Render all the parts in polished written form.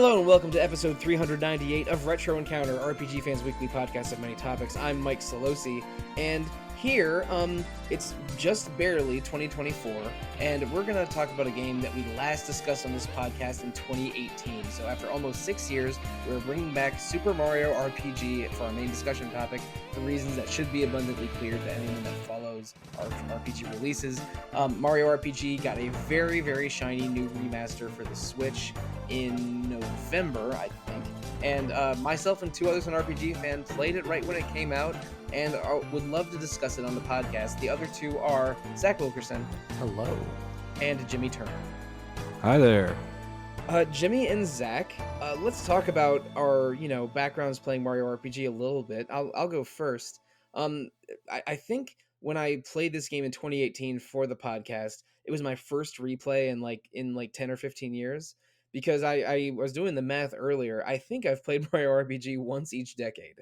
Hello and welcome to episode 398 of Retro Encounter, RPG Fans Weekly Podcast of Many Topics. I'm Mike Sollosi, and here, it's just barely 2024, and we're going to talk about a game that we last discussed on this podcast in 2018. So after almost 6 years, we're bringing back Super Mario RPG for our main discussion topic for reasons that should be abundantly clear to anyone that follows our RPG releases. Mario RPG got a very, very shiny new remaster for the Switch in November, I think. And myself and two others on RPG Fan played it right when it came out, and would love to discuss it on the podcast. The other two are Zach Wilkerson. Hello. And Jimmy Turner. Hi there. Jimmy and Zach, let's talk about our, backgrounds playing Mario RPG a little bit. I'll go first. I think when I played this game in 2018 for the podcast, it was my first replay in 10 or 15 years. Because I was doing the math earlier, I think I've played Mario RPG once each decade.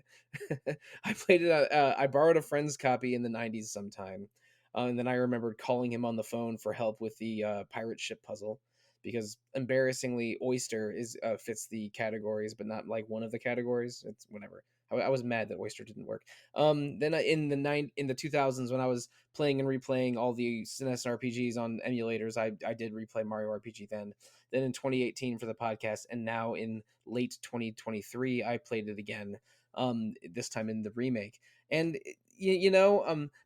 I played it. I borrowed a friend's copy in the 90s sometime, and then I remembered calling him on the phone for help with the pirate ship puzzle, because embarrassingly, Oyster fits the categories, but not like one of the categories. It's whatever. I was mad that Oyster didn't work. Then in the 2000s, when I was playing and replaying all the SNES RPGs on emulators, I did replay Mario RPG then. Then in 2018 for the podcast, and now in late 2023, I played it again. This time in the remake, and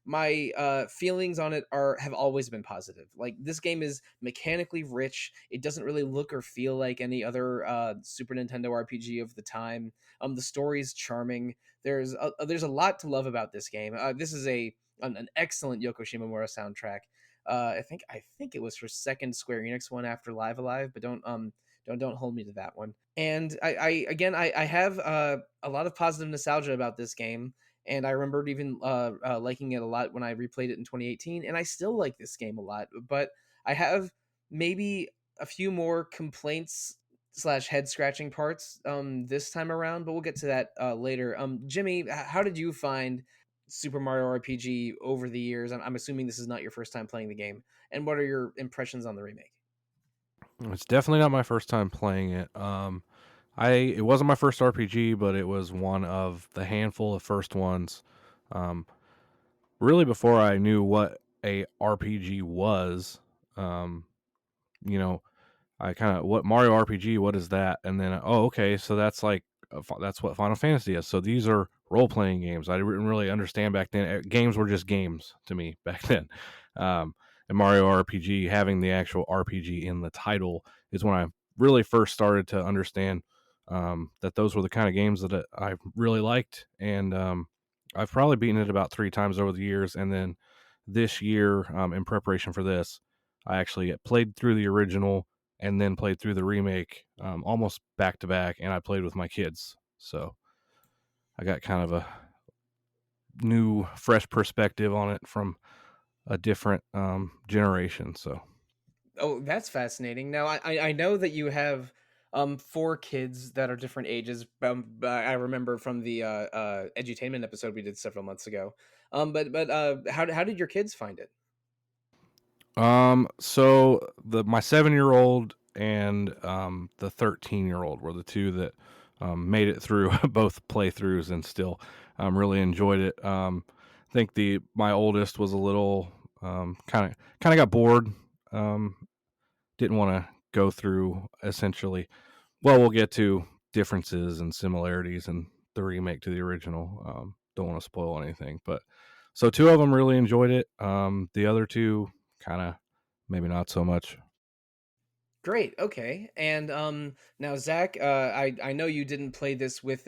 my feelings on it have always been positive. Like, this game is mechanically rich. It doesn't really look or feel like any other Super Nintendo RPG of the time. The story is charming. There's a lot to love about this game. This is an excellent Yoko Shimomura soundtrack. I think it was her second Square Enix one after Live Alive, but don't hold me to that one. And I have a lot of positive nostalgia about this game, and I remembered even liking it a lot when I replayed it in 2018, and I still like this game a lot. But I have maybe a few more complaints / head scratching parts this time around, but we'll get to that later. Jimmy, how did you find Super Mario RPG over the years? I'm assuming this is not your first time playing the game. And what are your impressions on the remake? It's definitely not my first time playing it. It wasn't my first RPG, but it was one of the handful of first ones. Really, before I knew what a RPG was, what Mario RPG, what is that? And then, okay, so that's that's what Final Fantasy is. So these are role-playing games. I didn't really understand back then. Games were just games to me back then. And Mario RPG, having the actual RPG in the title, is when I really first started to understand that those were the kind of games that I really liked. And I've probably beaten it about 3 times over the years. And then this year, in preparation for this, I actually played through the original and then played through the remake almost back to back, and I played with my kids. So I got kind of a new, fresh perspective on it from a different generation. So, oh, that's fascinating. Now, I know that you have 4 kids that are different ages. I remember from the edutainment episode we did several months ago. But how did your kids find it? So my 7-year-old and the 13-year-old were the two that made it through both playthroughs and still really enjoyed it. I think my oldest was a little kind of got bored. Didn't want to go through essentially. Well, we'll get to differences and similarities in the remake to the original. Don't want to spoil anything, but so 2 of them really enjoyed it. The other 2 kind of maybe not so much. Great. Okay. And now, Zach, I know you didn't play this with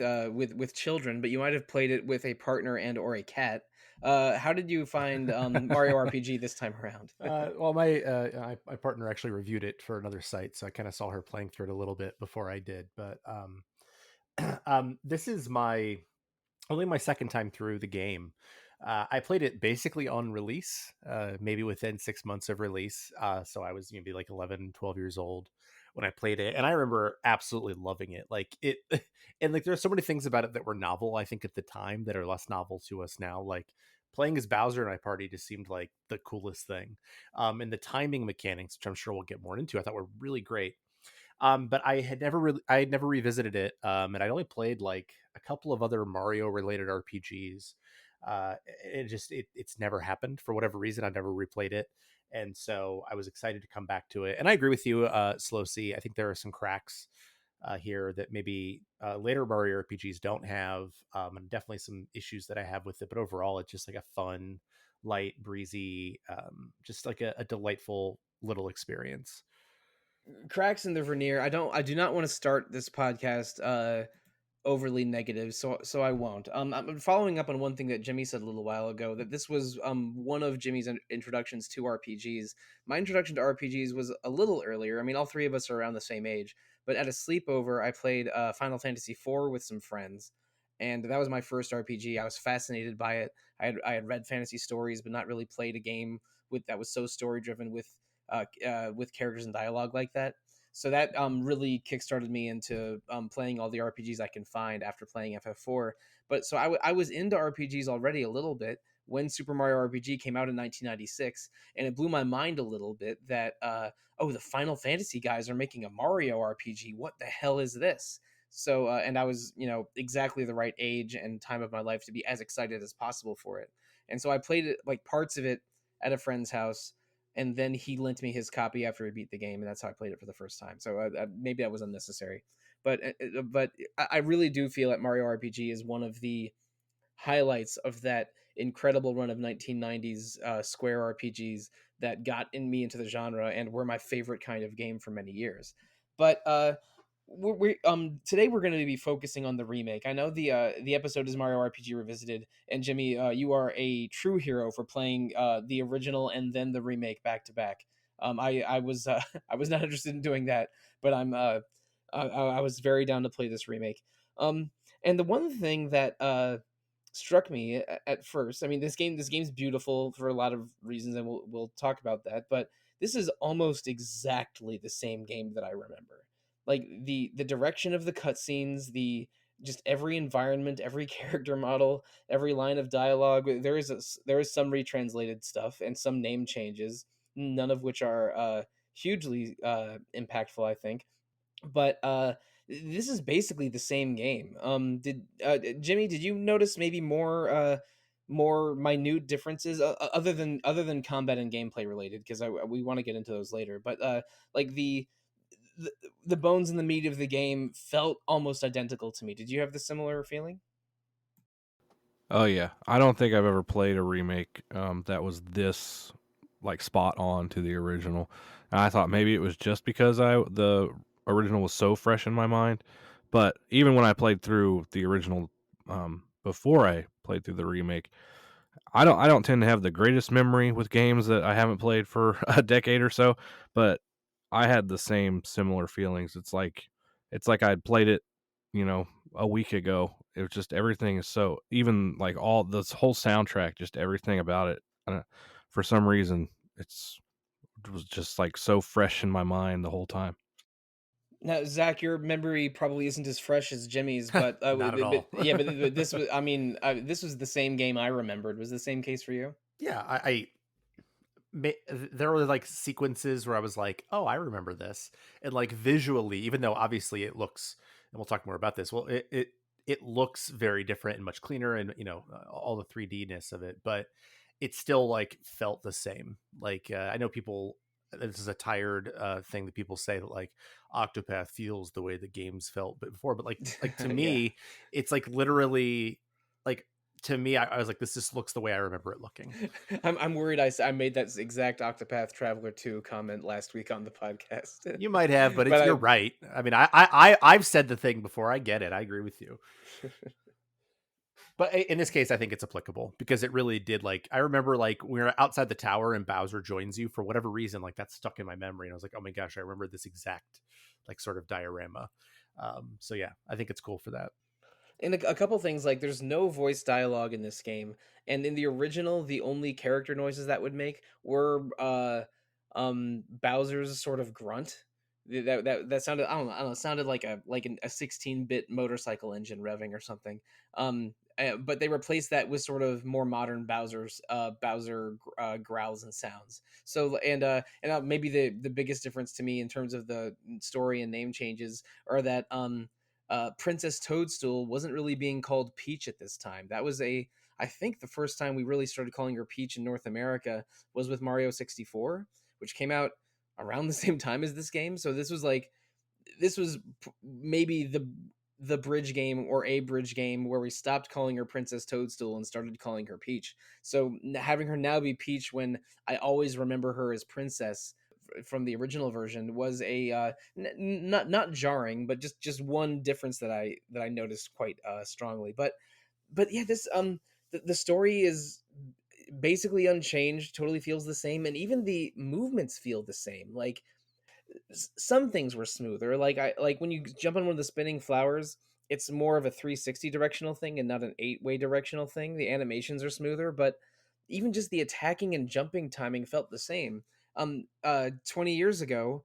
children, but you might have played it with a partner and or a cat. How did you find Mario RPG this time around? Well, my partner actually reviewed it for another site, so I kind of saw her playing through it a little bit before I did. But this is only my second time through the game. I played it basically on release, maybe within 6 months of release. So I was maybe like 11, 12 years old when I played it. And I remember absolutely loving it. Like it, and like there's so many things about it that were novel, I think, at the time that are less novel to us now. Like playing as Bowser in my party just seemed like the coolest thing. And the timing mechanics, which I'm sure we'll get more into, I thought were really great. But I had never revisited it, and I'd only played like a couple of other Mario related RPGs. It's never happened for whatever reason. I never replayed it, and so I was excited to come back to it. And I agree with you, Sollosi. I think there are some cracks here that maybe later Mario RPGs don't have, and definitely some issues that I have with it. But overall, it's just like a fun, light, breezy, just like a delightful little experience. Cracks in the veneer. I do not want to start this podcast overly negative, so I won't. I'm following up on one thing that Jimmy said a little while ago, that this was one of Jimmy's introductions to RPGs. My introduction to RPGs was a little earlier. I mean, all three of us are around the same age, but at a sleepover, I played Final Fantasy IV with some friends, and that was my first RPG. I was fascinated by it. I had read fantasy stories, but not really played a game with that was so story driven with characters and dialogue like that. So that really kickstarted me into playing all the RPGs I can find after playing FF4. But so I was into RPGs already a little bit when Super Mario RPG came out in 1996, and it blew my mind a little bit that oh, the Final Fantasy guys are making a Mario RPG. What the hell is this? So and I was exactly the right age and time of my life to be as excited as possible for it. And so I played it, like parts of it, at a friend's house, and then he lent me his copy after he beat the game, and that's how I played it for the first time. So maybe that was unnecessary, but I really do feel that Mario RPG is one of the highlights of that incredible run of 1990s Square RPGs that got in me into the genre and were my favorite kind of game for many years. But today we're going to be focusing on the remake. I know the episode is Mario RPG Revisited, and Jimmy, you are a true hero for playing the original and then the remake back to back. I was I was not interested in doing that, but I was very down to play this remake. And the one thing that struck me at first, I mean, this game's beautiful for a lot of reasons, and we'll talk about that. But this is almost exactly the same game that I remember. Like the direction of the cutscenes, the just every environment, every character model, every line of dialogue. There is some retranslated stuff and some name changes, none of which are hugely impactful, I think. But this is basically the same game. Did Jimmy? Did you notice maybe more minute differences other than combat and gameplay related? Because we want to get into those later. But like the the bones and the meat of the game felt almost identical to me. Did you have the similar feeling? Oh yeah, I don't think I've ever played a remake that was this like spot on to the original. And I thought maybe it was just because the original was so fresh in my mind, but even when I played through the original before I played through the remake, I don't tend to have the greatest memory with games that I haven't played for a decade or so, but I had the same similar feelings. It's like I'd played it, you know, a week ago. It was just everything is so, even like all this whole soundtrack, just everything about it. For some reason, it was just like so fresh in my mind the whole time. Now, Zach, your memory probably isn't as fresh as Jimmy's, but Not at all. yeah, but this was, I mean, this was the same game I remembered. Was the same case for you? Yeah, there were like sequences where I was like, "Oh, I remember this," and like visually, even though obviously it looks, and we'll talk more about this. Well, it looks very different and much cleaner, and all the 3D-ness of it, but it still like felt the same. Like I know people. This is a tired thing that people say that like Octopath feels the way the games felt but before, but like to Yeah. me, it's like literally like to me, I was like, this just looks the way I remember it looking. I'm worried I made that exact Octopath Traveler 2 comment last week on the podcast. You might have, but but you're right. I mean, I've said the thing before. I get it. I agree with you. But in this case, I think it's applicable because it really did. Like, I remember like we were outside the tower and Bowser joins you for whatever reason. Like that's stuck in my memory, and I was like, oh my gosh, I remember this exact like sort of diorama. So yeah, I think it's cool for that. And a couple things, like there's no voice dialogue in this game, and in the original the only character noises that would make were Bowser's sort of grunt. That sounded, I don't know, sounded like a 16-bit motorcycle engine revving or something. but they replaced that with sort of more modern Bowser growls and sounds. So maybe the biggest difference to me in terms of the story and name changes are that Princess Toadstool wasn't really being called Peach at this time. That was I think the first time we really started calling her Peach in North America was with Mario 64, which came out around the same time as this game. So this was maybe the bridge game or a bridge game where we stopped calling her Princess Toadstool and started calling her Peach. So having her now be Peach when I always remember her as Princess from the original version was not jarring, but just one difference that I noticed quite strongly. But yeah, this the story is basically unchanged, totally feels the same, and even the movements feel the same. Like some things were smoother. Like when you jump on one of the spinning flowers, it's more of a 360 directional thing and not an 8-way directional thing. The animations are smoother, but even just the attacking and jumping timing felt the same. 20 years ago,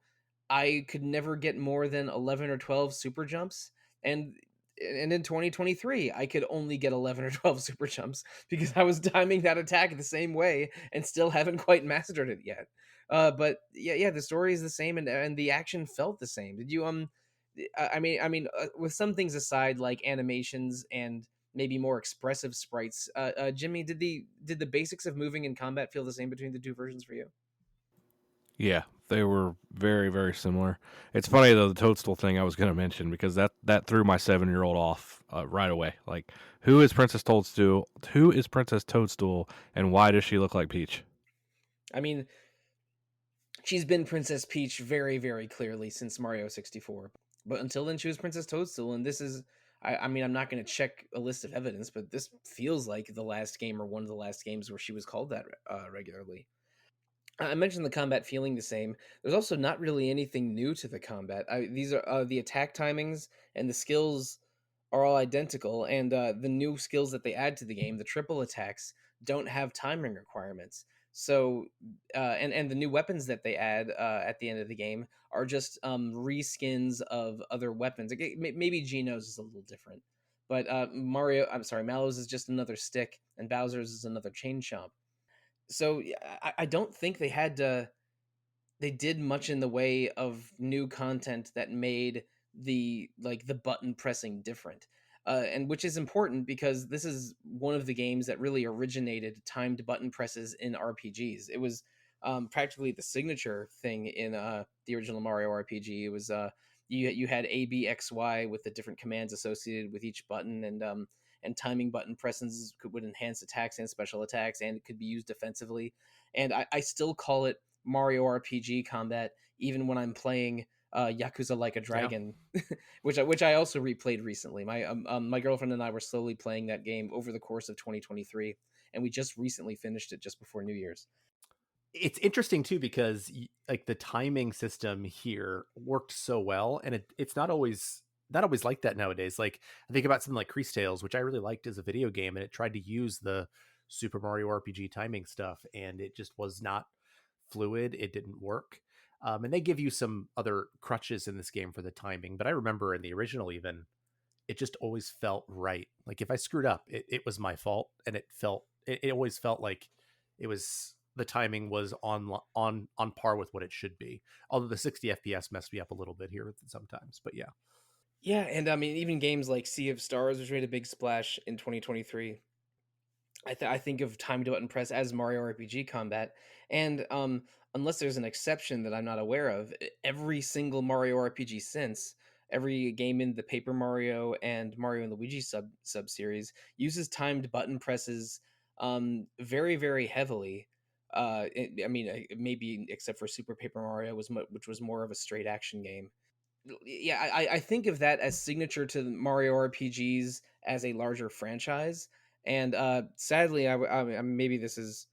I could never get more than 11 or 12 super jumps, and in 2023, I could only get 11 or 12 super jumps because I was timing that attack the same way and still haven't quite mastered it yet. But yeah, the story is the same, and the action felt the same. Did you with some things aside, like animations and maybe more expressive sprites, Jimmy, did the basics of moving and combat feel the same between the two versions for you? Yeah, they were very, very similar. It's funny though, the Toadstool thing I was going to mention, because that threw my 7-year-old off right away. Like, who is Princess Toadstool? Who is Princess Toadstool, and why does she look like Peach? I mean, she's been Princess Peach very, very clearly since Mario 64. But until then, she was Princess Toadstool, and this is. I mean, I'm not going to check a list of evidence, but this feels like the last game or one of the last games where she was called that regularly. I mentioned the combat feeling the same. There's also not really anything new to the combat. These are the attack timings and the skills are all identical, and the new skills that they add to the game, the triple attacks, don't have timing requirements. So, and the new weapons that they add at the end of the game are just reskins of other weapons. Maybe Geno's is a little different, but Mallow's is just another stick, and Bowser's is another chain chomp. So I don't think they did much in the way of new content that made the button pressing different, and which is important because this is one of the games that really originated timed button presses in RPGs. It was practically the signature thing in the original Mario RPG. It was you had A B X Y with the different commands associated with each button, and timing button presses would enhance attacks and special attacks, and it could be used defensively. And I still call it Mario RPG combat, even when I'm playing Yakuza Like a Yeah. Dragon, which I also replayed recently. My girlfriend and I were slowly playing that game over the course of 2023, and we just recently finished it just before New Year's. It's interesting too because like the timing system here worked so well, and it's not always like that nowadays. Like I think about something like Crease Tales, which I really liked as a video game, and it tried to use the Super Mario RPG timing stuff, and it just was not fluid. It didn't work. And they give you some other crutches in this game for the timing, but I remember in the original even it just always felt right. Like if I screwed up, it was my fault, and it always felt like it was the timing was on par with what it should be. Although the 60 FPS messed me up a little bit here sometimes, but yeah. Yeah, and I mean even games like Sea of Stars, which made a big splash in 2023. I think of time to button press as Mario RPG combat, and unless there's an exception that I'm not aware of, every single Mario RPG since, every game in the Paper Mario and Mario and Luigi sub series uses timed button presses very very heavily. Maybe except for Super Paper Mario which was more of a straight action game. Yeah, I think of that as signature to Mario RPGs as a larger franchise. And sadly, maybe this is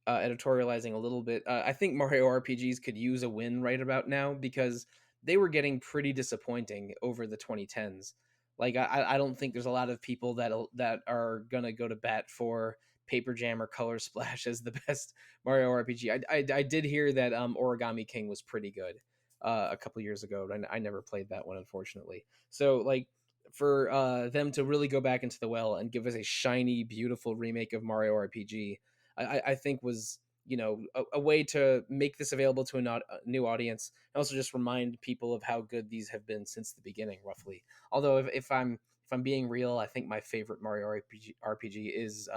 editorializing a little bit. I think Mario RPGs could use a win right about now because they were getting pretty disappointing over the 2010s. Like I don't think there's a lot of people that are gonna go to bat for Paper Jam or Color Splash as the best Mario RPG. I did hear that Origami King was pretty good a couple years ago, and I never played that one unfortunately. So like for them to really go back into the well and give us a shiny, beautiful remake of Mario RPG, I think was, you know, a way to make this available to a new audience, and also just remind people of how good these have been since the beginning, roughly. Although if I'm being real, I think my favorite Mario RPG is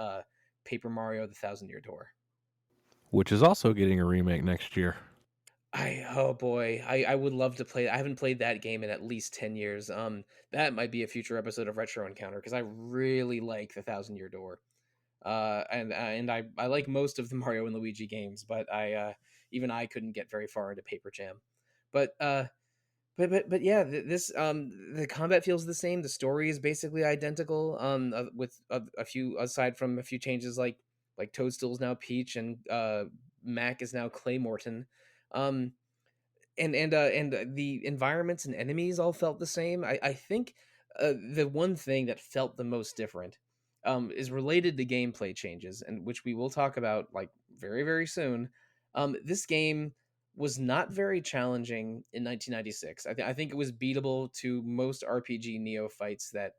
Paper Mario: The Thousand Year Door. which is also getting a remake next year. Oh boy, I would love to play. I haven't played that game in at least 10 years. That might be a future episode of Retro Encounter because I really like the Thousand Year Door. And I like most of the Mario and Luigi games, but even I couldn't get very far into Paper Jam. But but yeah, this the combat feels the same. The story is basically identical. With a few, aside from a few changes like Toadstools now Peach, and Mac is now Clay Morton. Um, and the environments and enemies all felt the same. I think the one thing that felt the most different is related to gameplay changes, and which we will talk about like very very soon. This game was not very challenging in 1996. I think it was beatable to most RPG neophytes that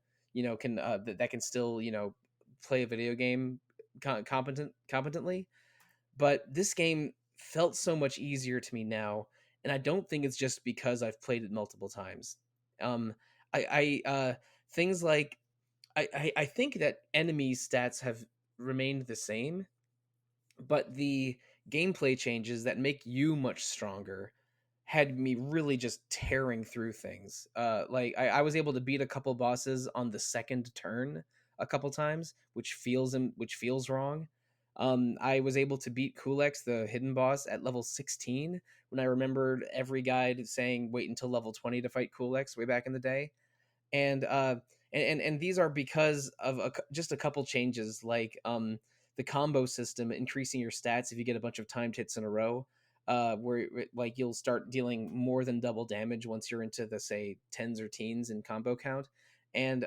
can that can still play a video game competently. But this game felt so much easier to me now, and I don't think it's just because I've played it multiple times. Um, I things like I think that enemy stats have remained the same, but the gameplay changes that make you much stronger had me really just tearing through things. Like I was able to beat a couple bosses on the second turn a couple times, which feels wrong. I was able to beat Kulex, the hidden boss, at level 16 when I remembered every guide saying wait until level 20 to fight Kulex way back in the day. And these are because of just a couple changes, like the combo system increasing your stats if you get a bunch of timed hits in a row, where like you'll start dealing more than double damage once you're into the say tens or teens in combo count. And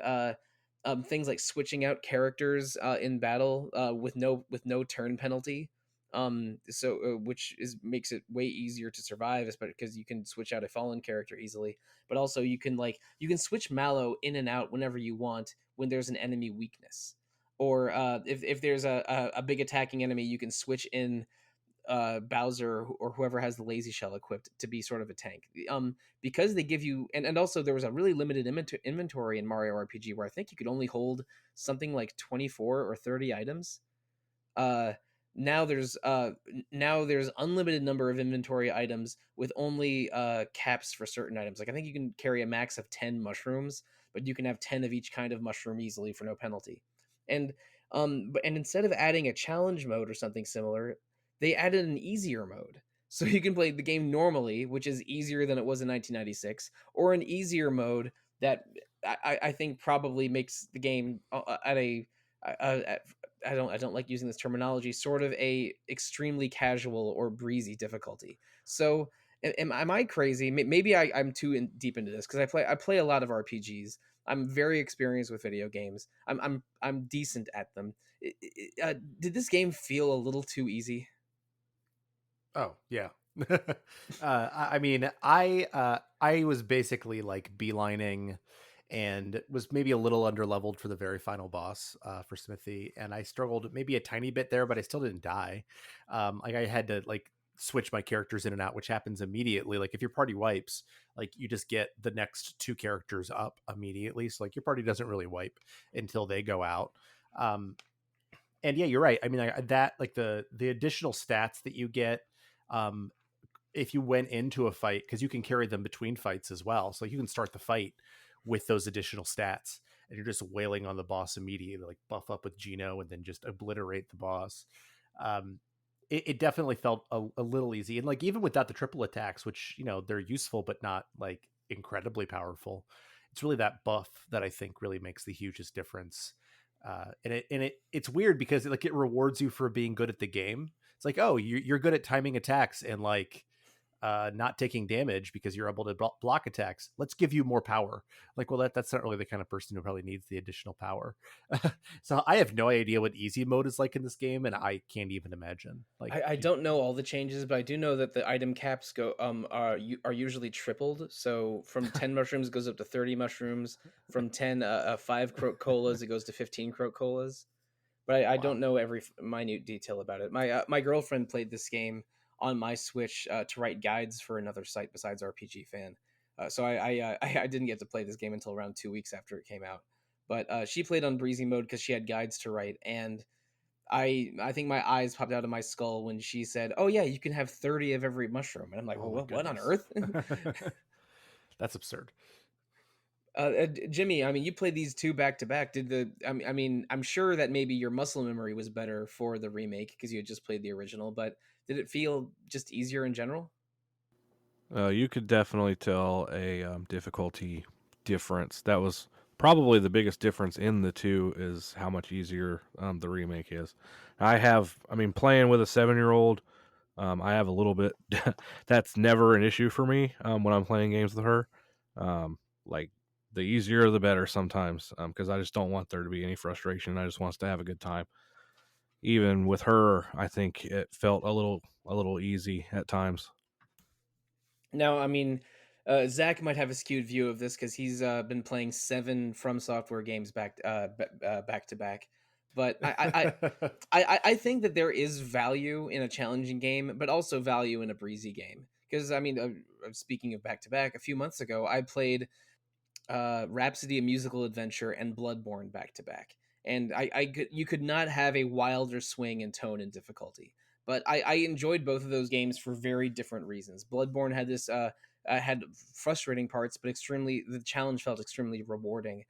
things like switching out characters in battle with no turn penalty, which is makes it way easier to survive, especially because you can switch out a fallen character easily. But also you can switch Mallow in and out whenever you want when there's an enemy weakness, or if there's a big attacking enemy, you can switch in Bowser or whoever has the lazy shell equipped to be sort of a tank. Because they give you, and also there was a really limited inventory in Mario RPG where I think you could only hold something like 24 or 30 items. uh now there's unlimited number of inventory items with only caps for certain items. Like I think you can carry a max of 10 mushrooms, but you can have 10 of each kind of mushroom easily for no penalty. And and instead of adding a challenge mode or something similar, they added an easier mode. So you can play the game normally, which is easier than it was in 1996, or an easier mode that I think probably makes the game at a at, I don't like using this terminology, sort of a extremely casual or breezy difficulty. So am I crazy? Maybe I'm too deep into this because I play a lot of RPGs. I'm very experienced with video games. I'm decent at them. Did this game feel a little too easy? Oh yeah. I mean, I was basically like beelining, and was maybe a little underleveled for the very final boss for Smithy, and I struggled maybe a tiny bit there, but I still didn't die. Like I had to like switch my characters in and out, which happens immediately. Like if your party wipes, like you just get the next two characters up immediately. So like your party doesn't really wipe until they go out. Um, and yeah, you're right. I mean, that like the additional stats that you get, um, if you went into a fight, because you can carry them between fights as well. So you can start the fight with those additional stats, and you're just wailing on the boss immediately, like buff up with Geno and then just obliterate the boss. Um, it definitely felt a little easy, and like even without the triple attacks, which they're useful but not like incredibly powerful. It's really that buff that I think really makes the hugest difference. It's weird because it rewards you for being good at the game. It's like, oh, you're good at timing attacks and like not taking damage because you're able to block attacks. Let's give you more power. Like, well, that's not really the kind of person who probably needs the additional power. So I have no idea what easy mode is like in this game, and I can't even imagine. Like, I don't know all the changes, but I do know that the item caps are usually tripled. So from 10 mushrooms it goes up to 30 mushrooms. From 10 5 croak colas it goes to 15 croak colas. But I wow. don't know every minute detail about it. My girlfriend played this game on my Switch to write guides for another site besides RPG Fan. So I didn't get to play this game until around 2 weeks after it came out. But she played on breezy mode because she had guides to write, and I think my eyes popped out of my skull when she said, "Oh yeah, you can have 30 of every mushroom," and I'm like, Oh "Well, my what on goodness. earth?" That's absurd. Jimmy, I mean, you played these two back to back. Did the? I mean, I'm sure that maybe your muscle memory was better for the remake because you had just played the original. But did it feel just easier in general? You could definitely tell a difficulty difference. That was probably the biggest difference in the two is how much easier the remake is. I mean, playing with a 7-year-old, I have a little bit. That's never an issue for me when I'm playing games with her. Like the easier the better sometimes, because I just don't want there to be any frustration. I just want us to have a good time. Even with her, I think it felt a little easy at times. Now, I mean, Zach might have a skewed view of this because he's been playing 7 From Software games back to back. But I think that there is value in a challenging game, but also value in a breezy game. Because I mean, speaking of back to back, a few months ago I played Rhapsody: A Musical Adventure and Bloodborne back to back, and you could not have a wilder swing in tone and difficulty. But I enjoyed both of those games for very different reasons. Bloodborne had this had frustrating parts, but extremely the challenge felt extremely rewarding.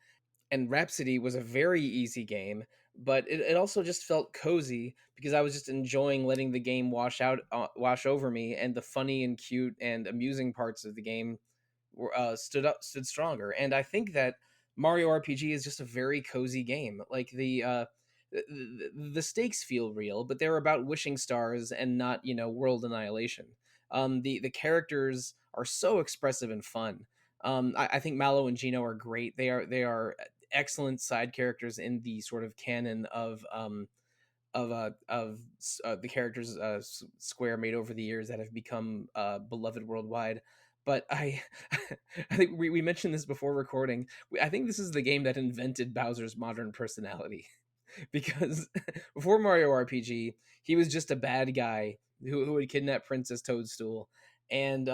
And Rhapsody was a very easy game, but it also just felt cozy because I was just enjoying letting the game wash over me, and the funny and cute and amusing parts of the game stood stronger. And I think that Mario RPG is just a very cozy game. Like the stakes feel real, but they're about wishing stars and not world annihilation. The characters are so expressive and fun. I think Mallow and Gino are great. They are excellent side characters in the sort of canon of the characters Square made over the years that have become beloved worldwide. But I think we mentioned this before recording. I think this is the game that invented Bowser's modern personality because before Mario RPG, he was just a bad guy who would kidnap Princess Toadstool and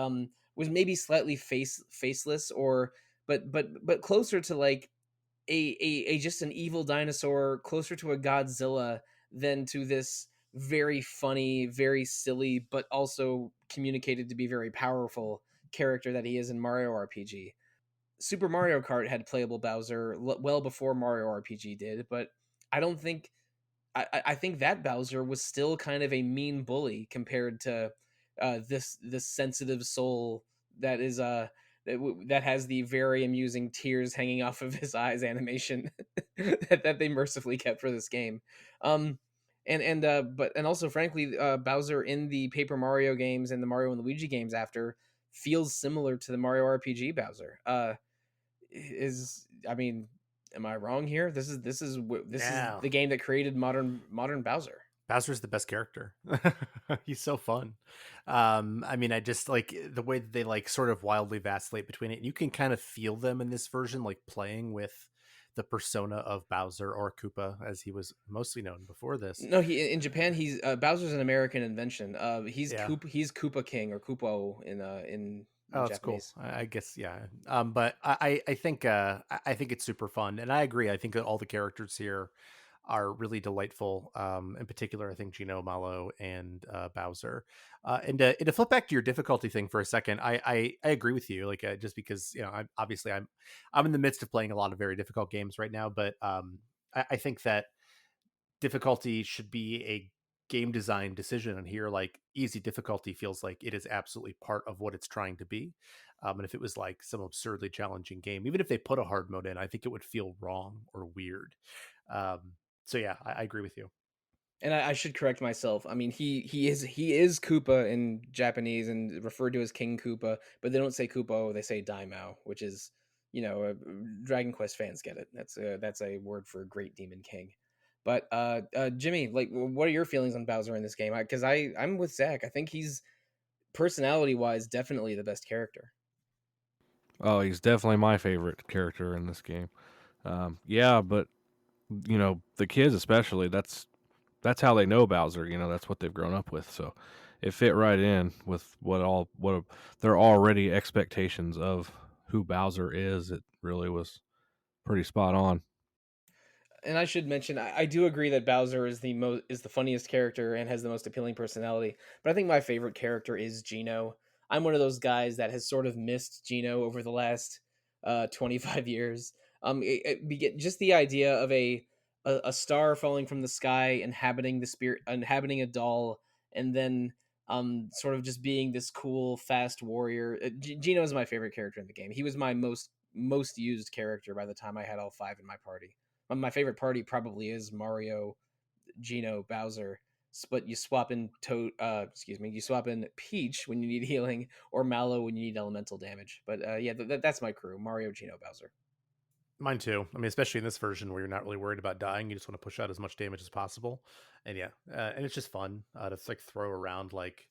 was maybe slightly faceless or but closer to like a just an evil dinosaur, closer to a Godzilla than to this very funny, very silly, but also communicated to be very powerful character that he is in Mario RPG. Super Mario Kart had playable Bowser well before Mario RPG did, but I don't think I think that Bowser was still kind of a mean bully compared to this sensitive soul that is that has the very amusing tears hanging off of his eyes animation that they mercifully kept for this game. Um, and also frankly, Bowser in the Paper Mario games and the Mario and Luigi games after feels similar to the Mario RPG Bowser. Is I mean, am I wrong here? This is Yeah. the game that created modern Bowser. Bowser's the best character. He's so fun. I mean, I just like the way that they like sort of wildly vacillate between it. You can kind of feel them in this version, like playing with the persona of Bowser or Koopa, as he was mostly known before this. No, he in Japan he's Bowser's an American invention. Yeah. He's Koopa King or Koopo Oh, in that's cool. Japanese. I guess, yeah. But I think I think it's super fun, and I agree. I think that all the characters here are really delightful. In particular, I think Gino, Malo, and Bowser. And to flip back to your difficulty thing for a second, I agree with you. Like just because I'm in the midst of playing a lot of very difficult games right now, but I think that difficulty should be a game design decision, and here like easy difficulty feels like it is absolutely part of what it's trying to be. And if it was like some absurdly challenging game, even if they put a hard mode in, I think it would feel wrong or weird. um, so yeah, I agree with you. And I should correct myself. I mean, he is Koopa in Japanese and referred to as King Koopa, but they don't say Koopa, they say Daimao, which is, Dragon Quest fans get it. That's a word for Great Demon King. But Jimmy, like, what are your feelings on Bowser in this game? Because I'm with Zach. I think he's personality wise definitely the best character. Oh, he's definitely my favorite character in this game. Yeah, but the kids especially. That's how they know Bowser. That's what they've grown up with. So it fit right in with what their already expectations of who Bowser is. It really was pretty spot on. And I should mention, I do agree that Bowser is the funniest character and has the most appealing personality. But I think my favorite character is Geno. I'm one of those guys that has sort of missed Geno over the last 25 years. Just the idea of a star falling from the sky, inhabiting a doll, and then sort of just being this cool, fast warrior. Geno is my favorite character in the game. He was my most used character by the time I had all five in my party. My favorite party probably is Mario, Geno, Bowser. But you swap in you swap in Peach when you need healing, or Mallow when you need elemental damage. But yeah, that's my crew: Mario, Geno, Bowser. Mine too. I mean, especially in this version where you're not really worried about dying, you just want to push out as much damage as possible, and yeah, and it's just fun to like throw around like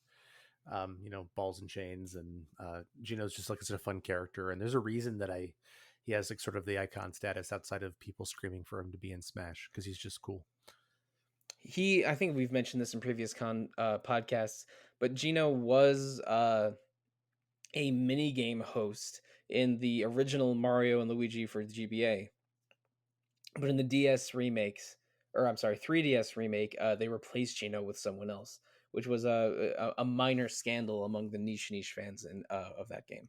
balls and chains, and Geno's just like such a fun character, and there's a reason that he has like sort of the icon status outside of people screaming for him to be in Smash because he's just cool. I think we've mentioned this in previous podcasts, but Geno was a mini game host in the original Mario and Luigi for the GBA. But in the DS remakes, or I'm sorry, 3DS remake, they replaced Geno with someone else, which was a minor scandal among the niche fans of that game.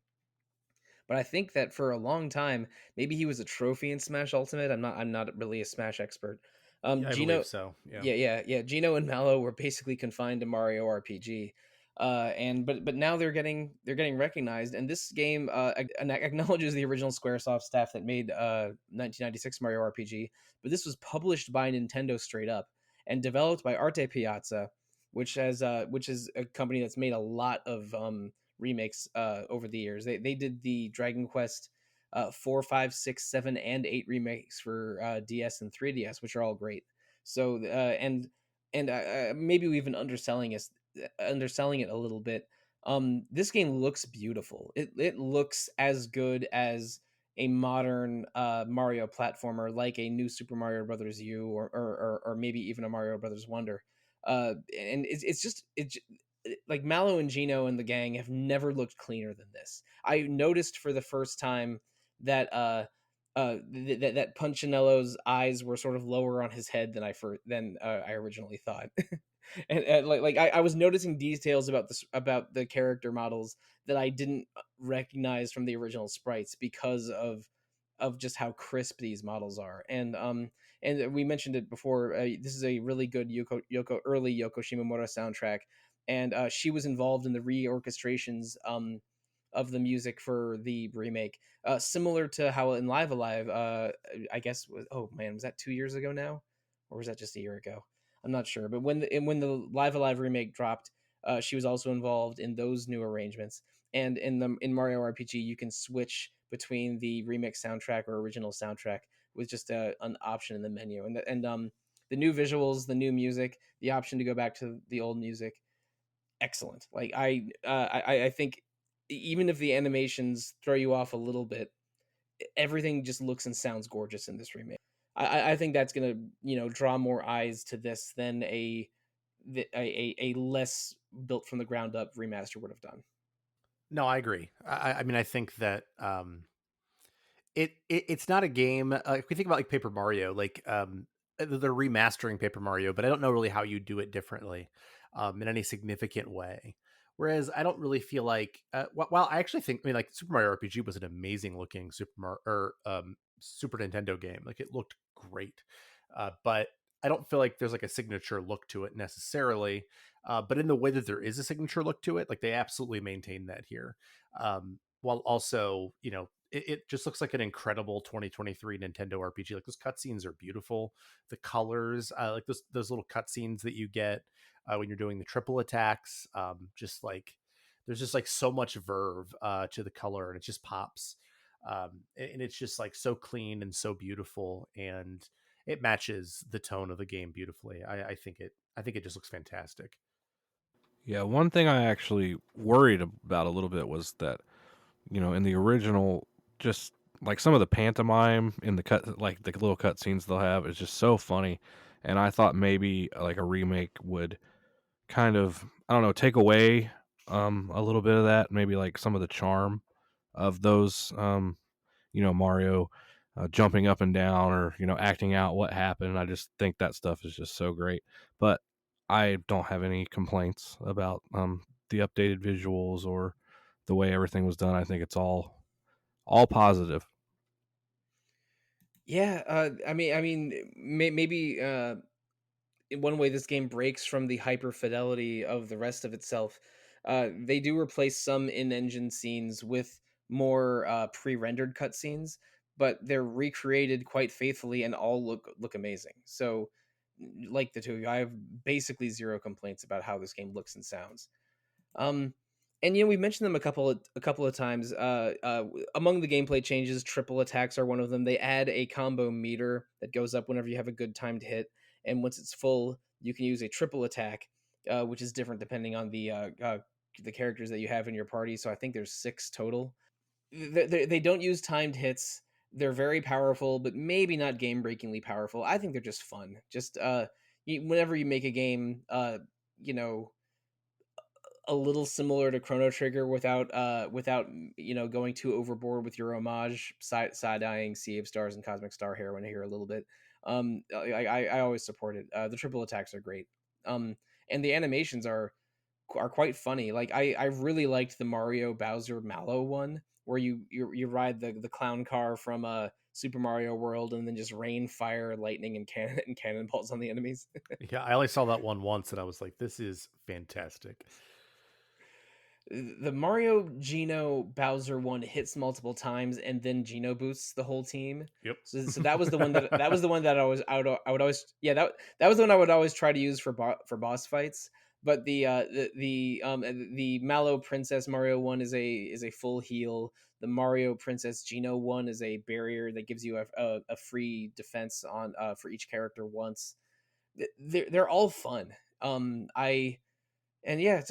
But I think that for a long time, maybe he was a trophy in Smash Ultimate. I'm not really a Smash expert. Yeah, I believe Geno, so. Yeah. yeah. Geno and Mallow were basically confined to Mario RPG. But now they're getting recognized, and this game acknowledges the original SquareSoft staff that made 1996 Mario RPG, but this was published by Nintendo straight up and developed by ArtePiazza, which is a company that's made a lot of remakes over the years. They did the Dragon Quest 4, 5, 6, 7, and 8 remakes for DS and 3DS, which are all great. So and maybe we've been underselling it a little bit. This game looks beautiful. It looks as good as a modern Mario platformer, like a new Super Mario Brothers U, or maybe even a Mario Brothers Wonder. And it's just like Mallow and Geno and the gang have never looked cleaner than this. I noticed for the first time that that Punchinello's eyes were sort of lower on his head than I originally thought. And I was noticing details about the character models that I didn't recognize from the original sprites because of just how crisp these models are. And we mentioned it before. This is a really good early Yoko Shimomura soundtrack, and she was involved in the reorchestrations of the music for the remake, similar to how in Live Alive, I guess oh man, was that 2 years ago now, or was that just a year ago? I'm not sure, but when the Live Alive remake dropped, she was also involved in those new arrangements. And in Mario RPG, you can switch between the remix soundtrack or original soundtrack with just an option in the menu, and the new visuals, the new music, the option to go back to the old music, excellent. Like I think even if the animations throw you off a little bit, everything just looks and sounds gorgeous in this remake. I think that's gonna draw more eyes to this than a less built from the ground up remaster would have done. No, I agree. I mean, I think that it's not a game. If we think about like Paper Mario, like they're remastering Paper Mario, but I don't know really how you do it differently in any significant way. Whereas I don't really feel like, while I actually think, I mean, like Super Mario RPG was an amazing looking Super Nintendo game. Like it looked great, but I don't feel like there's like a signature look to it necessarily. But in the way that there is a signature look to it, like they absolutely maintain that here. While also, it just looks like an incredible 2023 Nintendo RPG. Like, those cutscenes are beautiful. The colors, like those little cutscenes that you get when you're doing the triple attacks, just like there's just like so much verve to the color, and it just pops. And it's just like so clean and so beautiful, and it matches the tone of the game beautifully. I think it just looks fantastic. Yeah, one thing I actually worried about a little bit was that, in the original, just like some of the pantomime in the cut, like the little cut scenes they'll have, is just so funny. And I thought maybe like a remake would kind of, I don't know, take away a little bit of that, maybe like some of the charm of those, Mario jumping up and down, or acting out what happened. I just think that stuff is just so great. But I don't have any complaints about the updated visuals or the way everything was done. I think it's all positive. Yeah, maybe in one way this game breaks from the hyper fidelity of the rest of itself. They do replace some in-engine scenes with more pre-rendered cutscenes, but they're recreated quite faithfully and all look amazing. So, like the two of you, I have basically zero complaints about how this game looks and sounds. Um, and we mentioned them a couple of times. Among the gameplay changes, triple attacks are one of them. They add a combo meter that goes up whenever you have a good timed hit, and once it's full, you can use a triple attack, which is different depending on the characters that you have in your party. So I think there's 6 total. They don't use timed hits. They're very powerful, but maybe not game breakingly powerful. I think they're just fun. Just whenever you make a game, you know a little similar to Chrono Trigger without going too overboard with your homage, side eyeing Sea of Stars and Cosmic Star Heroine here a little bit. I always support it. The triple attacks are great. Um, and the animations are quite funny. Like I really liked the Mario Bowser Mallow one where you ride the clown car from Super Mario World and then just rain fire, lightning, and cannonballs on the enemies. Yeah, I only saw that one once, and I was like, "This is fantastic." The Mario Geno Bowser one hits multiple times and then Geno boosts the whole team. Yep. So that was the one that was the one that I would always that was the one I would always try to use for boss fights. But the Mallow Princess Mario one is a full heal. The Mario Princess Geno one is a barrier that gives you a free defense on for each character once. They're all fun. I and yeah,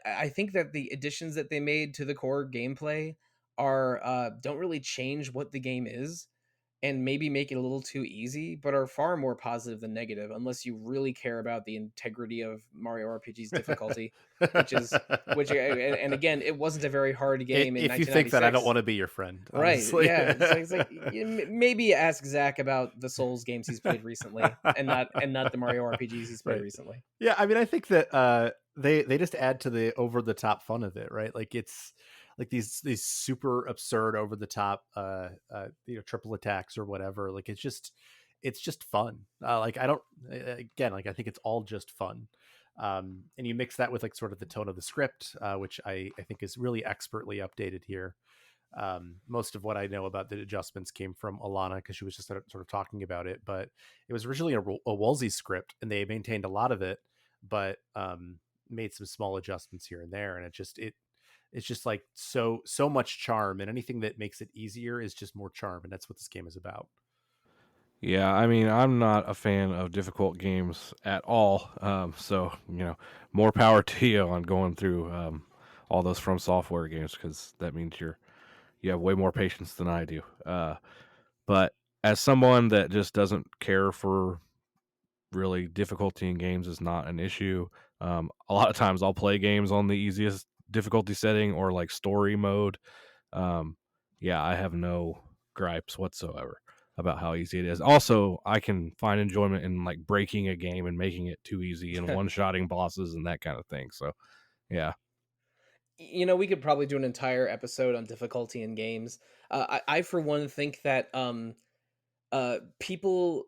I think that the additions that they made to the core gameplay are don't really change what the game is, and maybe make it a little too easy, but are far more positive than negative, unless you really care about the integrity of Mario RPG's difficulty, and again, it wasn't a very hard game in If you think that, I don't 1996. want to be your friend, Right? honestly. Yeah, it's like maybe ask Zach about the Souls games he's played recently, and not the Mario RPGs he's played Right. recently. Yeah, I mean, I think that they just add to the over the top fun of it, right? Like, it's like these super absurd over the top triple attacks or whatever. Like, it's just fun. Like, I don't again, like, I think it's all just fun. And you mix that with like sort of the tone of the script, which I think is really expertly updated here. Most of what I know about the adjustments came from Alana because she was just sort of talking about it. But it was originally a Woolsey script, and they maintained a lot of it, but made some small adjustments here and there. And it's just like so much charm, and anything that makes it easier is just more charm, and that's what this game is about. Yeah, I mean, I'm not a fan of difficult games at all. So more power to you on going through all those From Software games, because that means you have way more patience than I do. But as someone that just doesn't care for really difficulty in games is not an issue. A lot of times I'll play games on the easiest difficulty setting or like story mode. Um, yeah, I have no gripes whatsoever about how easy it is. Also, I can find enjoyment in like breaking a game and making it too easy and one-shotting bosses and that kind of thing. So, yeah. We could probably do an entire episode on difficulty in games. I for one think that people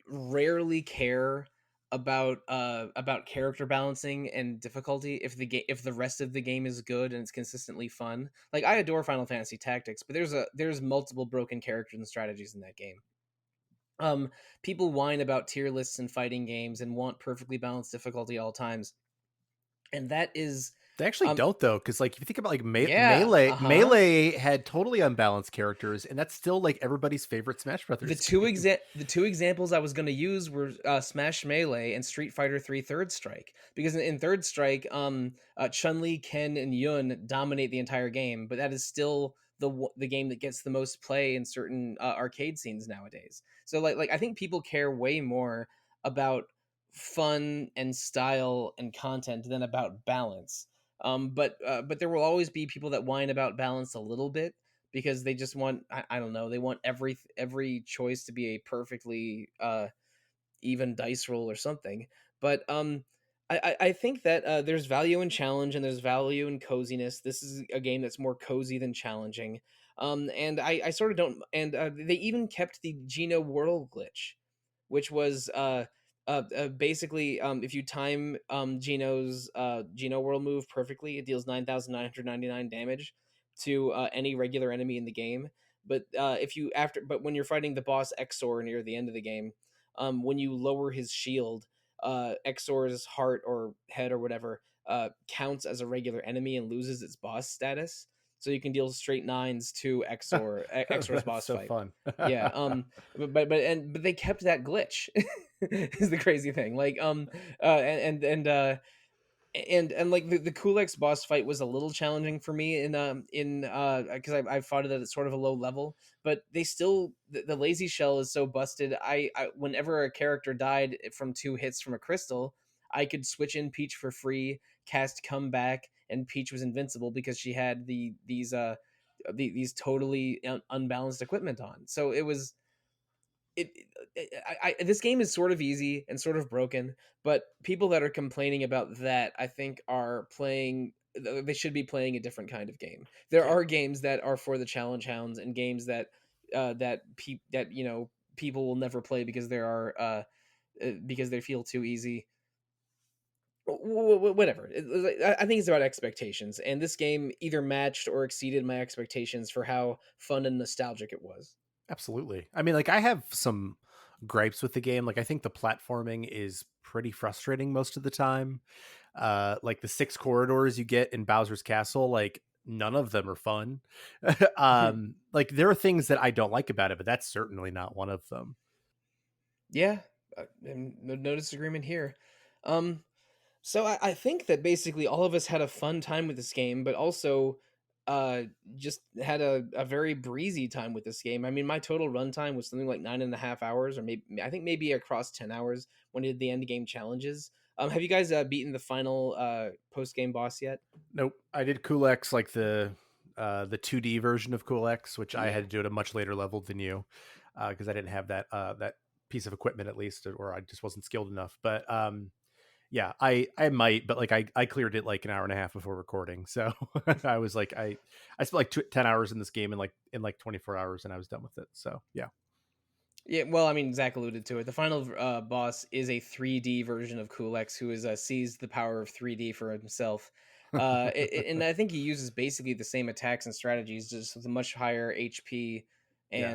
rarely care about character balancing and difficulty if the rest of the game is good and it's consistently fun. Like I adore Final Fantasy Tactics, but there's multiple broken characters and strategies in that game. People whine about tier lists and fighting games and want perfectly balanced difficulty at all times, and that is They actually um don't though, because like if you think about like yeah, uh-huh. Melee had totally unbalanced characters, and that's still like everybody's favorite Smash Brothers game. The two examples I was going to use were Smash Melee and Street Fighter 3 Third Strike, because in Third Strike, Chun-Li, Ken, and Yun dominate the entire game, but that is still the game that gets the most play in certain arcade scenes nowadays. So like I think people care way more about fun and style and content than about balance. But there will always be people that whine about balance a little bit, because they just want, I don't know, they want every choice to be a perfectly even dice roll or something. But I think that there's value in challenge and there's value in coziness. This is a game that's more cozy than challenging. And I sort of don't. And they even kept the Geno Whirl glitch, which was basically if you time Geno's Geno Whirl move perfectly, it deals 9,999 damage to any regular enemy in the game. But but when you're fighting the boss Exor near the end of the game, when you lower his shield, Exor's heart or head or whatever counts as a regular enemy and loses its boss status. So you can deal straight nines to Exor's That's boss so fight. fun. Yeah. But they kept that glitch. Is the crazy thing. Like and like the Kulex boss fight was a little challenging for me in because I fought it at sort of a low level, but they still the lazy shell is so busted. I whenever a character died from two hits from a crystal, I could switch in Peach for free, cast comeback, and Peach was invincible because she had these totally unbalanced equipment on. So it was it, this game is sort of easy and sort of broken, but people that are complaining about that, I think, are playing. They should be playing a different kind of game. There Yeah, are games that are for the challenge hounds and games that people will never play because there are because they feel too easy. Whatever. I think it's about expectations, and this game either matched or exceeded my expectations for how fun and nostalgic it was. absolutely. I mean, like I have some gripes with the game. Like I think the platforming is pretty frustrating most of the time. Like the 6 corridors you get in Bowser's Castle, like none of them are fun. Like there are things that I don't like about it, but that's certainly not one of them. Yeah, and no disagreement here. Um, so I think that basically all of us had a fun time with this game, but also uh just had a very breezy time with this game. I mean, my total runtime was something like 9.5 hours, or maybe I think maybe across 10 hours when I did the end game challenges. Have you guys beaten the final post game boss yet? Nope. I did Cool-X, like the 2D version of Cool-X, which I Yeah. had to do at a much later level than you, because I didn't have that piece of equipment at least, or I just wasn't skilled enough. But yeah, I might, but like I cleared it like an hour and a half before recording, so I was like I spent like 10 hours in this game in like 24 hours, and I was done with it. So yeah. Yeah, well, I mean, Zach alluded to it. The final boss is a 3D version of Kulex, who has seized the power of 3D for himself. And I think he uses basically the same attacks and strategies, just with a much higher HP Yeah.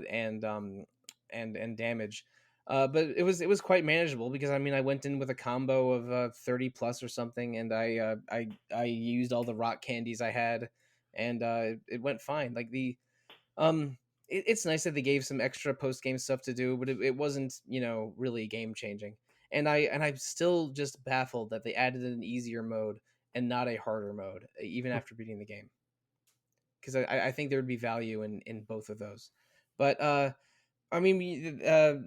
and and damage. But it was quite manageable, because I mean I went in with a combo of 30 plus or something, and I used all the rock candies I had, and it went fine. Like um, it's nice that they gave some extra post game stuff to do, but it wasn't, really game changing. And I'm still just baffled that they added an easier mode and not a harder mode, even after beating the game. Because I think there would be value in both of those. But I mean,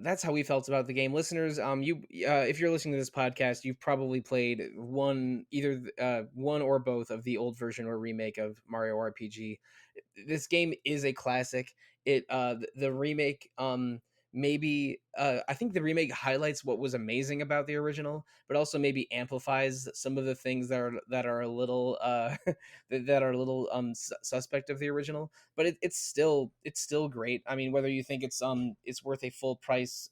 that's how we felt about the game. Listeners, if you're listening to this podcast, you've probably played one or both of the old version or remake of Mario RPG. This game is a classic. The remake maybe I think the remake highlights what was amazing about the original, but also maybe amplifies some of the things that are a little that are a little suspect of the original. But it's still great. I mean, whether you think it's worth a full price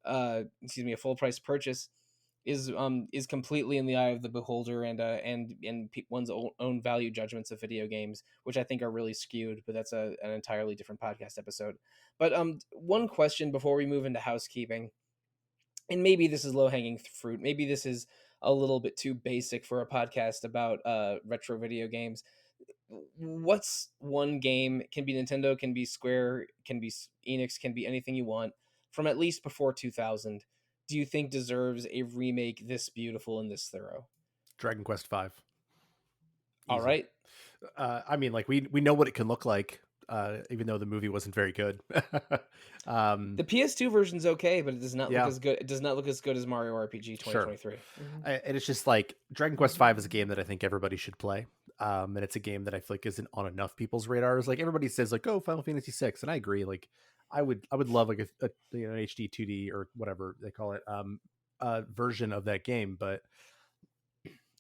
a full price purchase is completely in the eye of the beholder, and one's own value judgments of video games, which I think are really skewed. But that's an entirely different podcast episode. But one question before we move into housekeeping, and maybe this is low hanging fruit. Maybe this is a little bit too basic for a podcast about retro video games. What's one game, can be Nintendo, can be Square, can be Enix, can be anything you want, from at least before 2000, do you think deserves a remake this beautiful and this thorough? Dragon Quest V. All Easy. right. I mean, like we know what it can look like, even though the movie wasn't very good. The PS2 version's okay, but it does not look Yeah. as good. It does not look as good as Mario RPG 2023. And it's just like Dragon Quest V is a game that I think everybody should play. And it's a game that I feel like isn't on enough people's radars. Like everybody says, like, oh, Final Fantasy VI, and I agree. Like, I would love like a an HD 2D or whatever they call it, version of that game, but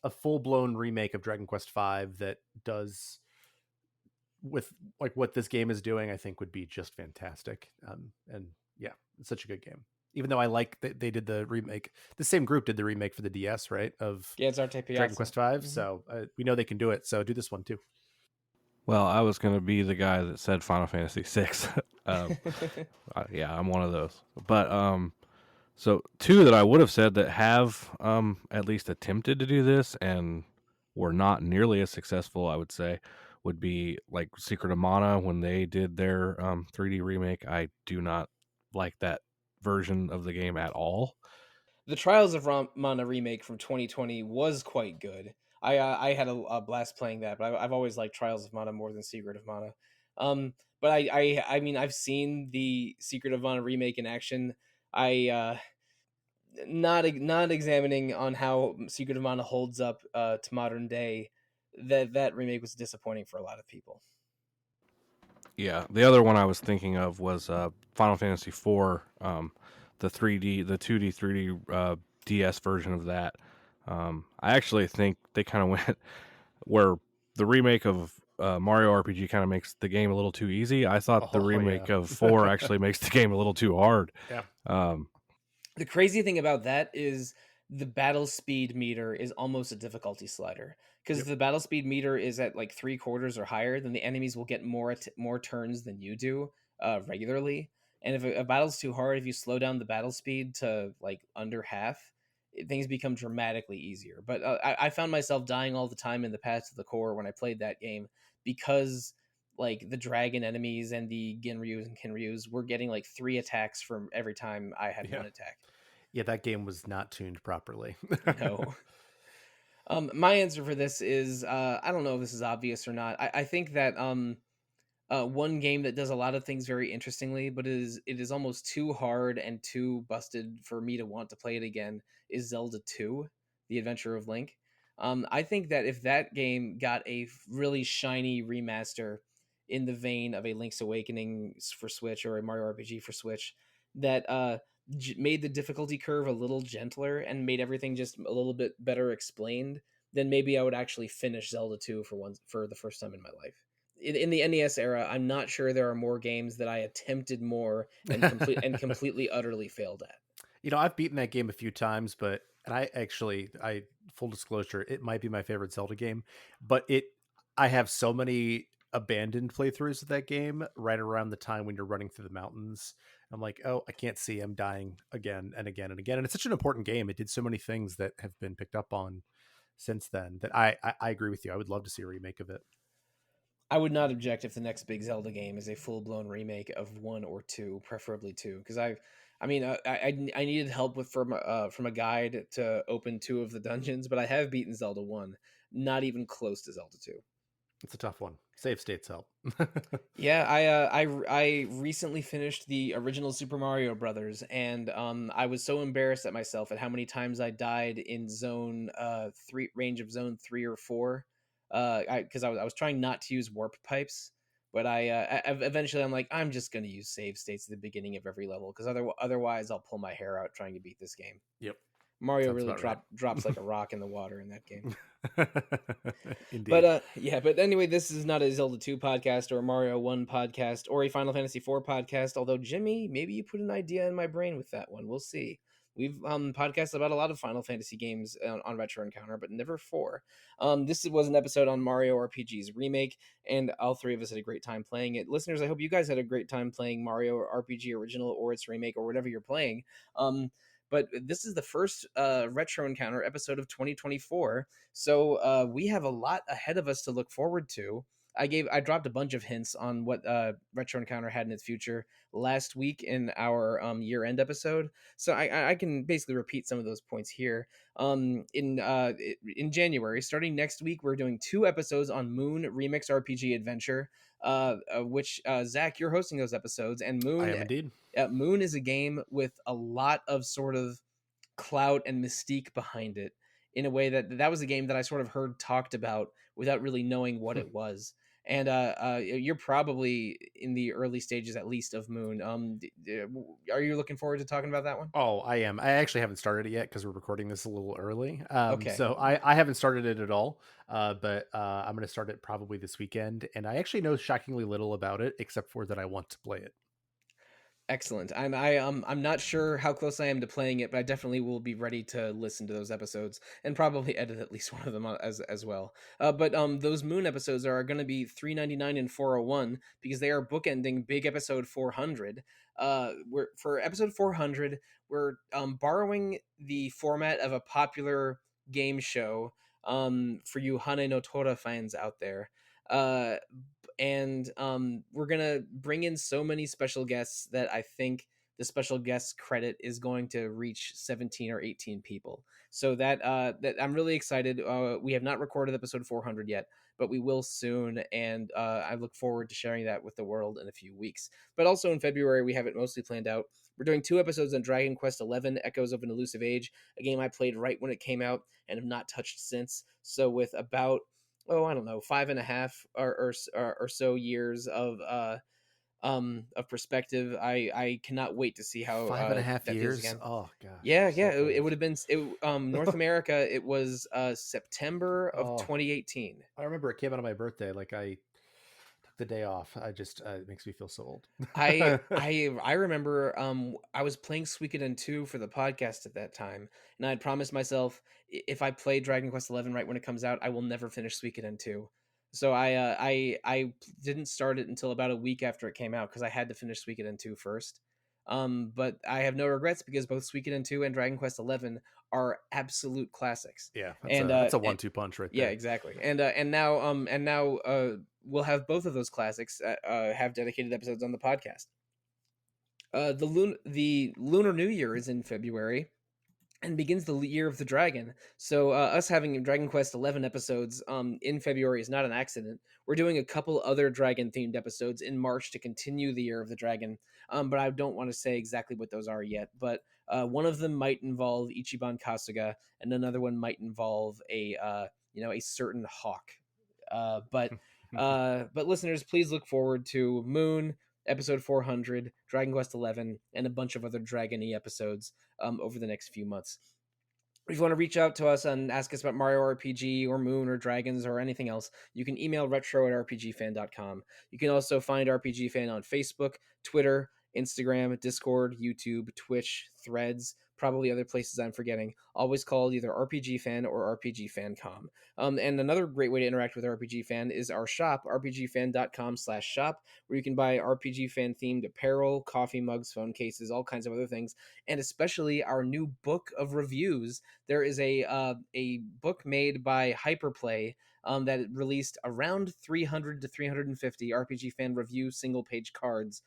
a full blown remake of Dragon Quest V that does with like what this game is doing, I think would be just fantastic. And yeah, it's such a good game. Even though I like that they did the remake, the same group did the remake for the DS, right? Of Yeah, it's ArtePiazza. Dragon Quest V. So we know they can do it. So do this one too. Well, I was going to be the guy that said Final Fantasy VI. Yeah, I'm one of those. But so two that I would have said that have at least attempted to do this and were not nearly as successful, I would say, would be like Secret of Mana when they did their 3D remake. I do not like that version of the game at all. The Trials of Mana remake from 2020 was quite good. I had a blast playing that, but I've always liked Trials of Mana more than Secret of Mana. But I mean, I've seen the Secret of Mana remake in action. I not examining on how Secret of Mana holds up to modern day. That remake was disappointing for a lot of people. Yeah, the other one I was thinking of was Final Fantasy IV, the 2D, 3D DS version of that. I actually think they kind of went where the remake of Mario RPG kind of makes the game a little too easy. I thought the remake of 4 actually makes the game a little too hard. Yeah. The crazy thing about that is the battle speed meter is almost a difficulty slider, because if the battle speed meter is at like 3/4 or higher, then the enemies will get more turns than you do regularly. And if a battle's too hard, if you slow down the battle speed to like under half, things become dramatically easier. But I found myself dying all the time in the Path to the Core when I played that game, because like the dragon enemies and the Ginryus and Kinryus were getting like 3 attacks from every time I had 1 attack. Yeah, that game was not tuned properly. No. My answer for this is I don't know if this is obvious or not. I think that one game that does a lot of things very interestingly, but it is almost too hard and too busted for me to want to play it again, is Zelda 2, The Adventure of Link. I think that if that game got a really shiny remaster in the vein of a Link's Awakening for Switch or a Mario RPG for Switch, that made the difficulty curve a little gentler and made everything just a little bit better explained, then maybe I would actually finish Zelda 2 for the first time in my life. In the NES era, I'm not sure there are more games that I attempted more and completely utterly failed at. You know, I've beaten that game a few times, but I full disclosure, it might be my favorite Zelda game, but I have so many abandoned playthroughs of that game right around the time when you're running through the mountains. I'm like, oh, I can't see, I'm dying again and again and again. And it's such an important game. It did so many things that have been picked up on since then that I agree with you. I would love to see a remake of it. I would not object if the next big Zelda game is a full blown remake of 1 or 2, preferably 2, because I needed help from a guide to open 2 of the dungeons, but I have beaten Zelda 1, not even close to Zelda 2. It's a tough one. Save states help. Yeah, I recently finished the original Super Mario Brothers, and I was so embarrassed at myself at how many times I died in zone 3 of zone 3 or 4, because I was trying not to use warp pipes, but eventually I'm like, I'm just gonna use save states at the beginning of every level, because otherwise I'll pull my hair out trying to beat this game. Yep. Mario Sounds really about right. drops like a rock in the water in that game. But Indeed. yeah, but anyway, this is not a Zelda 2 podcast or a Mario 1 podcast or a Final Fantasy 4 podcast, although Jimmy, maybe you put an idea in my brain with that one. We'll see. We've podcasted about a lot of Final Fantasy games on Retro Encounter, but never 4. This was an episode on Mario RPG's remake, and all three of us had a great time playing it. Listeners, I hope you guys had a great time playing Mario RPG original or its remake or whatever you're playing. But this is the first Retro Encounter episode of 2024, so we have a lot ahead of us to look forward to. I dropped a bunch of hints on what Retro Encounter had in its future last week in our year end episode, so I can basically repeat some of those points here. In January, starting next week, we're doing 2 episodes on Moon Remix RPG Adventure, which Zach, you're hosting those episodes, and I am indeed. Moon is a game with a lot of sort of clout and mystique behind it, in a way that was a game that I sort of heard talked about without really knowing what it was. And you're probably in the early stages, at least, of Moon. Are you looking forward to talking about that one? Oh, I am. I actually haven't started it yet because we're recording this a little early. Okay. So I haven't started it at all. But I'm going to start it probably this weekend. And I actually know shockingly little about it, except for that I want to play it. Excellent. I'm not sure how close I am to playing it, but I definitely will be ready to listen to those episodes and probably edit at least one of them as well. But those Moon episodes are going to be $3.99 and 401 because they are bookending big episode 400. For episode 400, we're borrowing the format of a popular game show for you Hane no Tora fans out there. And we're gonna bring in so many special guests that I think the special guest credit is going to reach 17 or 18 people. So that I'm really excited. We have not recorded episode 400 yet, but we will soon, and I look forward to sharing that with the world in a few weeks. But also in February, we have it mostly planned out. We're doing 2 episodes on Dragon Quest XI: Echoes of an Elusive Age, a game I played right when it came out and have not touched since. So with about I don't know, 5.5 or so years of perspective, I cannot wait to see how 5.5 that feels years. again. Oh gosh. Yeah, So it would old. have been North America. It was September of Oh, 2018. I remember it came out on my birthday. Like I took the day off. I just it makes me feel so old. I remember I was playing Suikoden 2 for the podcast at that time, and I had promised myself if I play Dragon Quest 11 right when it comes out, I will never finish Suikoden 2. So I didn't start it until about a week after it came out because I had to finish Suikoden 2 first. But I have no regrets because both Suikoden 2 and Dragon Quest 11 are absolute classics. Yeah, And that's a 1-2 punch right yeah, there. exactly. And now we'll have both of those classics have dedicated episodes on the podcast. The Lunar New Year is in February and begins the year of the dragon. So us having Dragon Quest 11 episodes in February is not an accident. We're doing a couple other dragon themed episodes in March to continue the year of the dragon. But I don't want to say exactly what those are yet. But one of them might involve Ichiban Kasuga, and another one might involve a certain hawk. But listeners, please look forward to Moon episode 400, Dragon Quest 11, and a bunch of other Dragon-y episodes over the next few months. If you want to reach out to us and ask us about Mario RPG or Moon or Dragons or anything else, you can email retro@rpgfan.com. You can also find RPG Fan on Facebook, Twitter, Instagram, Discord, YouTube, Twitch, Threads, probably other places I'm forgetting. Always called either RPG Fan or RPG Fancom. And another great way to interact with RPG Fan is our shop, rpgfan.com/shop, where you can buy RPG Fan themed apparel, coffee mugs, phone cases, all kinds of other things, and especially our new book of reviews. There is a book made by Hyperplay that released around 300 to 350 RPG Fan review single page cards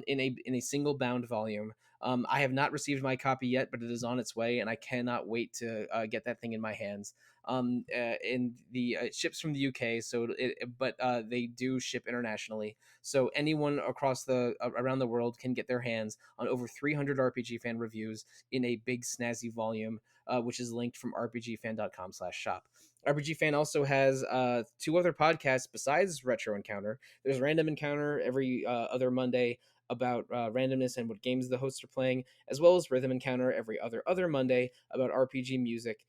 in a single bound volume. I have not received my copy yet, but it is on its way, and I cannot wait to get that thing in my hands. And it ships from the UK, but they do ship internationally. So anyone across around the world can get their hands on over 300 RPG Fan reviews in a big snazzy volume, which is linked from rpgfan.com/shop. RPG Fan also has 2 other podcasts besides Retro Encounter. There's Random Encounter every other Monday. about randomness and what games the hosts are playing, as well as Rhythm Encounter every other Monday about RPG music.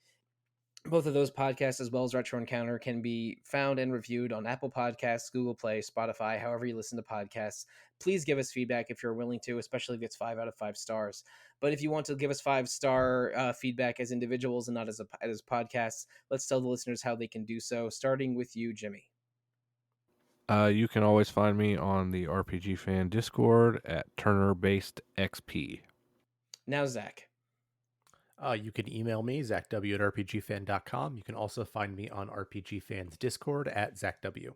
Both of those podcasts, as well as Retro Encounter, can be found and reviewed on Apple Podcasts, Google Play, Spotify, however you listen to podcasts. Please give us feedback if you're willing to, especially if it's 5 out of 5 stars. But if you want to give us 5-star feedback as individuals and not as podcasts, let's tell the listeners how they can do so, starting with you, Jimmy. You can always find me on the RPG Fan Discord at Turner Based XP. Now, Zach. You can email me, zachw at rpgfan.com. You can also find me on RPG Fans Discord at zachw.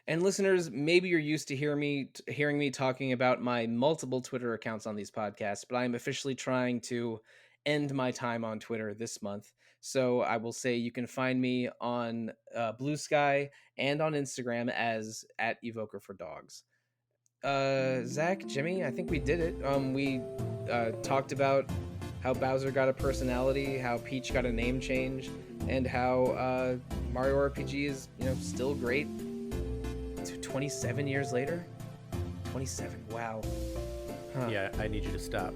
And listeners, maybe you're used to hearing me talking about my multiple Twitter accounts on these podcasts, but I'm officially trying to end my time on Twitter this month. So I will say you can find me on Blue Sky and on Instagram as @evoker4dogs. Zach, Jimmy, I think we did it. We talked about how Bowser got a personality, how Peach got a name change, and how Mario RPG is, still great 27 years later. 27, wow. Huh. Yeah, I need you to stop.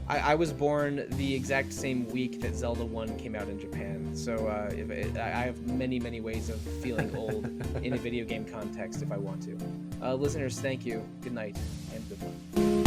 I was born the exact same week that Zelda 1 came out in Japan, so I have many, many ways of feeling old in a video game context if I want to. Listeners, thank you. Good night and good luck.